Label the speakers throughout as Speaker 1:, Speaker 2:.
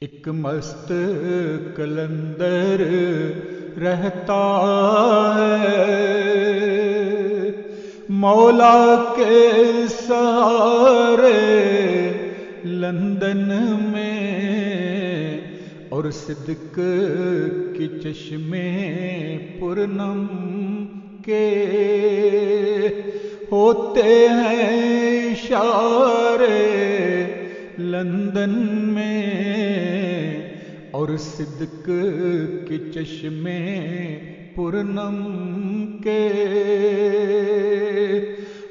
Speaker 1: ایک مست کلندر رہتا ہے مولا کے سہارے لندن میں، اور صدق کی چشمے پرنم کے ہوتے ہیں اشارے لندن میں، اور صدق کی چشمے پرنم کے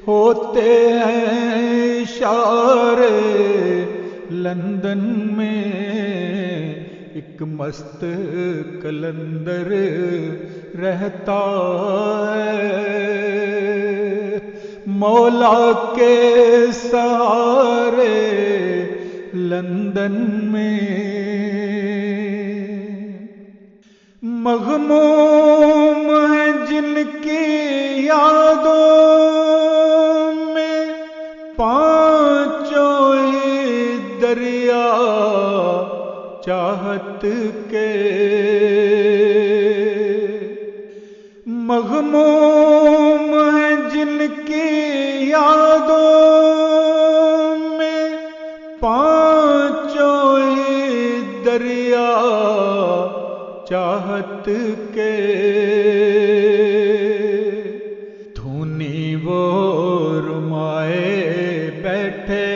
Speaker 1: ہوتے ہیں اشارے لندن میں۔ ایک مست کلندر رہتا ہے مولا کے سہارے لندن میں، مغموم ہیں جن کی یادوں میں پانچوں ہی دریا چاہت کے، مغموم ہیں جن کی یادوں میں پانچوں ہی دریا چاہت کے، دھونی وہ رمائے بیٹھے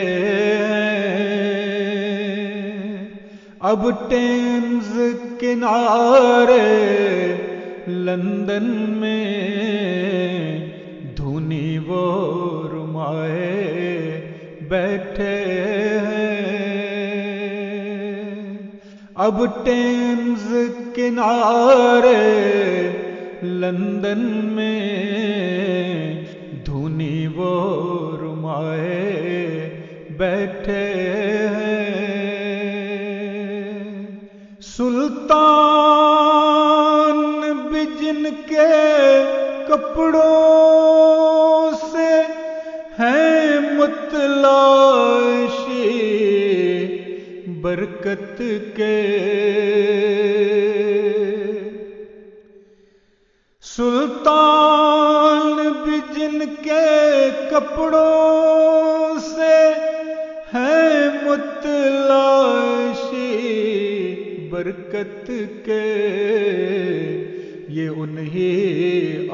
Speaker 1: اب ٹیمز کنارے لندن میں، دھونی وہ رمائے بیٹھے اب ٹیمز کنارے لندن میں، دھونی وہ رمائے بیٹھے سلطان بھی جن کے کپڑوں سے ہیں متلاشی برکت کے، سلطان بھی جن کے کپڑوں سے ہیں متلاشی برکت کے، یہ انہی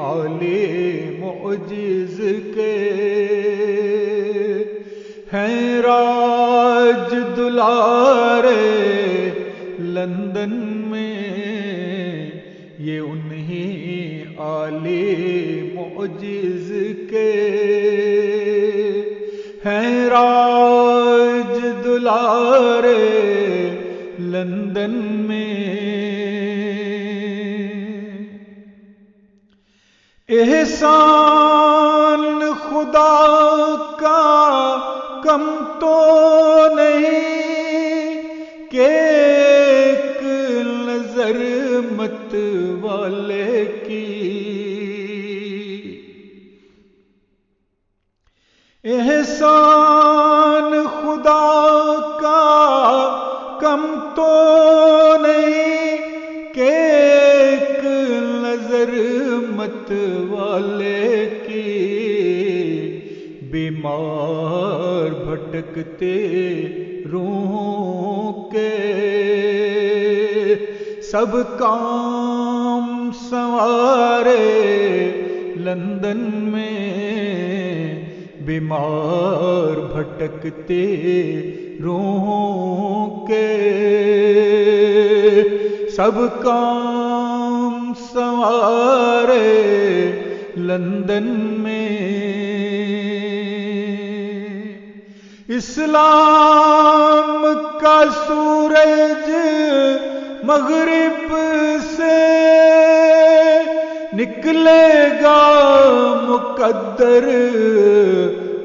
Speaker 1: عالی معجز کے ہیں راج دلارے لندن میں، یہ انہی عالی معجز کے ہیں راج دلارے لندن میں۔ احسان خدا کا کم تو نہیں کہ ایک نظر مت والے کی، احسان خدا کا کم تو نہیں کہ ایک نظر مت والے کی، بیمار بھٹکتے روحوں کے سب کام سنوارے لندن میں، بیمار بھٹکتے روحوں کے سب کام سنوارے لندن میں۔ اسلام کا سورج مغرب سے نکلے گا مقدر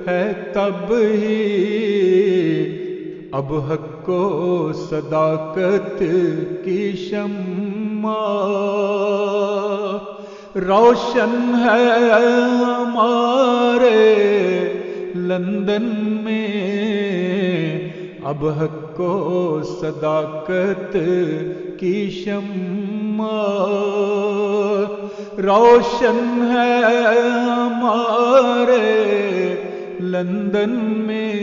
Speaker 1: ہے تب ہی، اب حق و صداقت کی شمع روشن ہے ہمارے لندن میں، اب حق کو صداقت کی شمع روشن ہے ہمارے لندن میں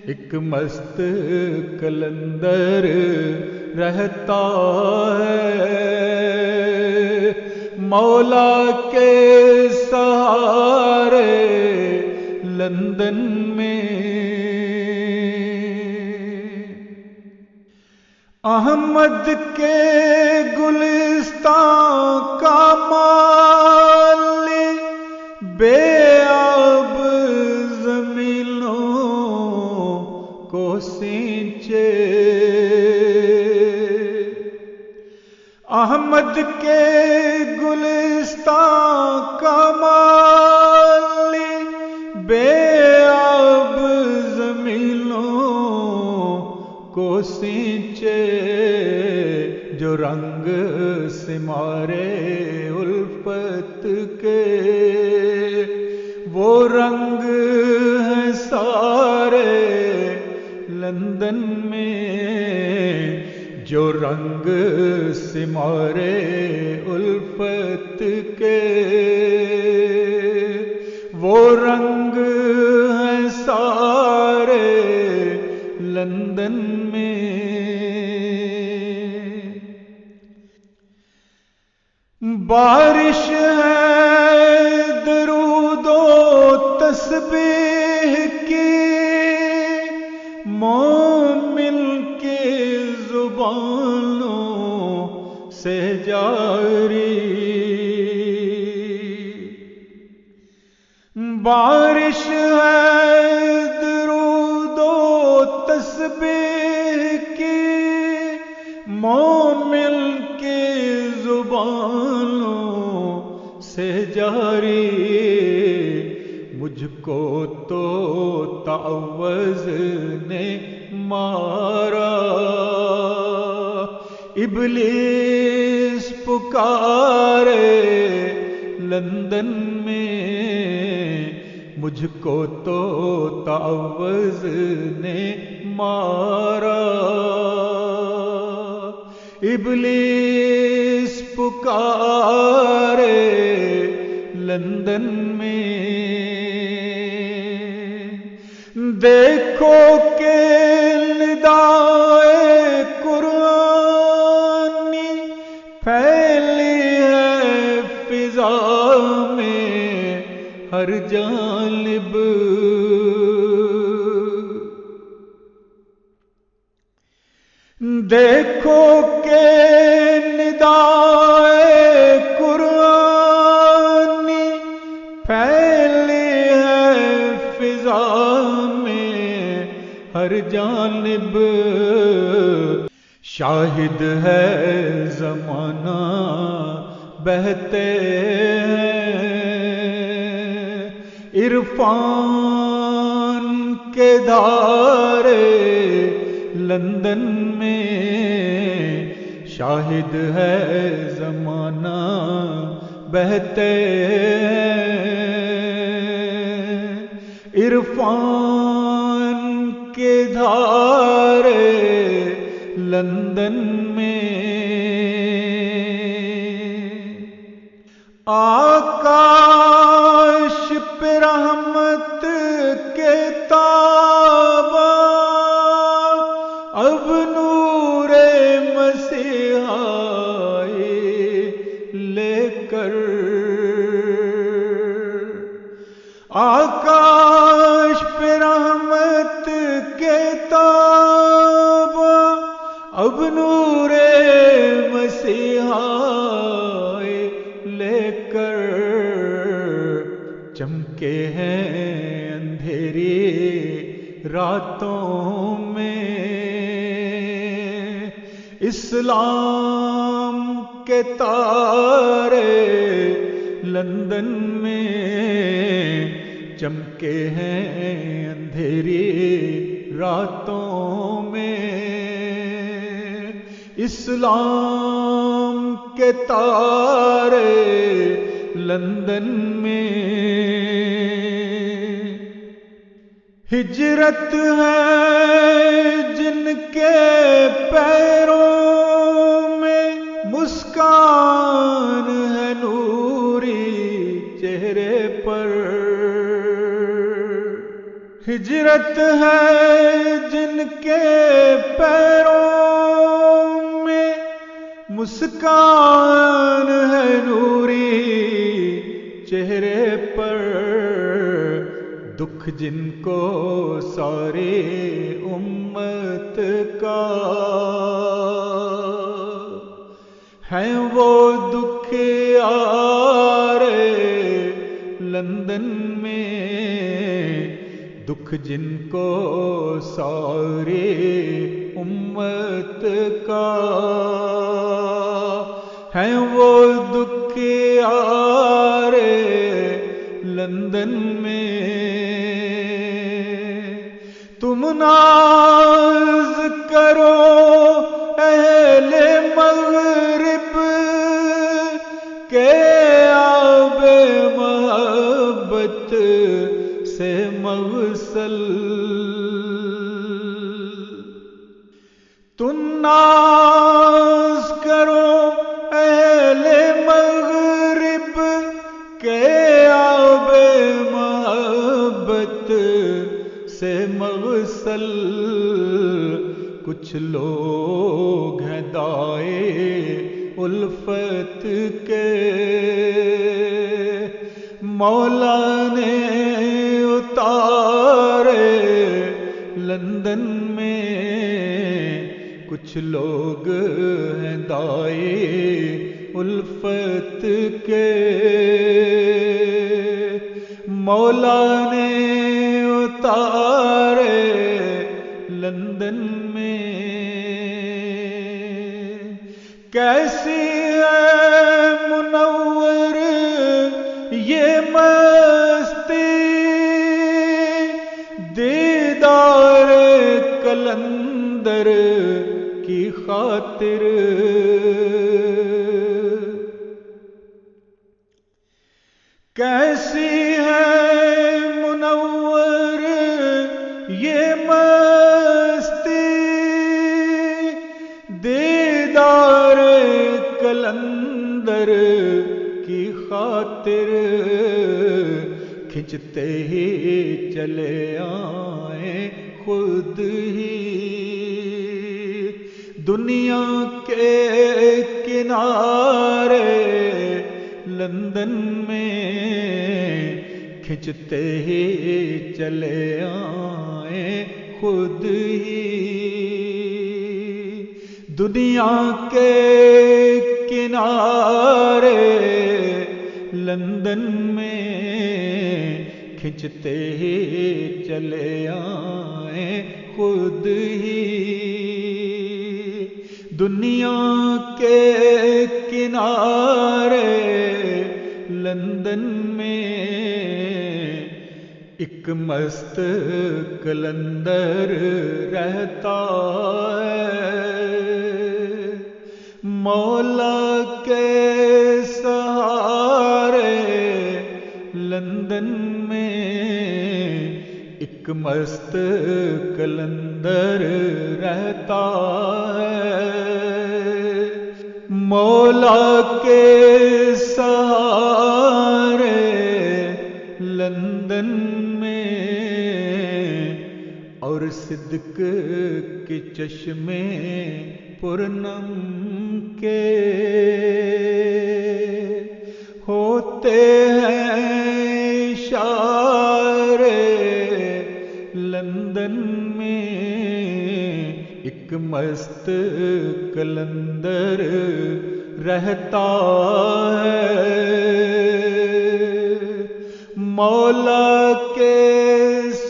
Speaker 1: ایک مست کلندر رہتا ہے مولا کے سہارے لندن میں احمد کے گلستان کا مالی بے آب زمینوں کو سینچے احمد کے گلستان کا مالی بے آب زمینوں کو سینچے جو رنگ سمارے الفت کے وہ رنگ ہیں سارے لندن میں جو رنگ سمارے الفت کے وہ رنگ ہیں سارے لندن میں بارش ہے درود و تسبیح کی مومن کی زبانوں سے جاری بارش ہے درود و تسبیح کی مومن کی زبانوں سے جاری مجھ کو تو تعوذ نے مارا ابلیس پکارے لندن میں مجھ کو تو تعوذ نے مارا ابلیس پکارے لندن میں دیکھو کہ ندائے قرآنی پھیلی ہے فضا میں ہر جانب دیکھو کہ ندائے قرآنی پھیلی ہے فضا میں ہر جانب شاہد ہے زمانہ بہتے ہیں عرفان کے دھارے لندن میں شاہد ہے زمانہ بہتے عرفان کے دھارے لندن میں آکاش پہ رحمت کے تابا اب نور مسیحائی لے کر آکاش پہ رحمت کے تابا اب نور مسیحائی لے کر چمکے ہیں اندھیری راتوں میں اسلام کے تارے لندن میں چمکے ہیں اندھیری راتوں میں اسلام کے تارے لندن میں ہجرت ہے جن کے پیروں میں، مسکان ہے نوری چہرے پر۔ ہجرت ہے جن کے پیروں میں، مسکان ہے نوری چہرے پر۔ دکھ جن کو ساری امت کا ہے، وہ دکھ آرے لندن میں۔ دکھ جن کو ساری امت کا ہے، وہ دکھ آرے لندن میں۔ تم ناز کرو اہل مغرب کے آب محبت سے مغسل۔ تم ناز کرو اہل مغرب کے آب محبت سے مغسل۔ کچھ لوگ ہیں دائے الفت کے، مولا نے اتارے لندن میں۔ کچھ لوگ ہیں دائے الفت کے، مولا نے اتارے لندن میں۔ کیسی ہے منور یہ مستی، دیدار کلندر کی خاطر۔ کیسی ہے منور یہ مستی، دیدار کلندر کی خاطر۔ کھنچتے ہی چلے آئے خود ہی دنیا کے کنارے لندن میں۔ کھنچتے ہی چلے آئے خود ہی دنیا کے کنارے لندن میں۔ کھنچتے ہی چلے آئے خود ہی دنیا کے کنارے لندن میں۔ ایک مست کلندر رہتا ہے مولا کے سہارے لندن میں۔ ایک مست کلندر رہتا ہے مولا کے سہارے لندن میں۔ اور صدق کے چشمے پرنم کے ہوتے ہیں اشارے لندن میں۔ ایک مست کلندر رہتا ہے مولا کے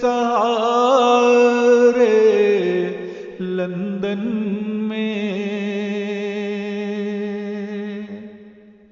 Speaker 1: سہارے لندن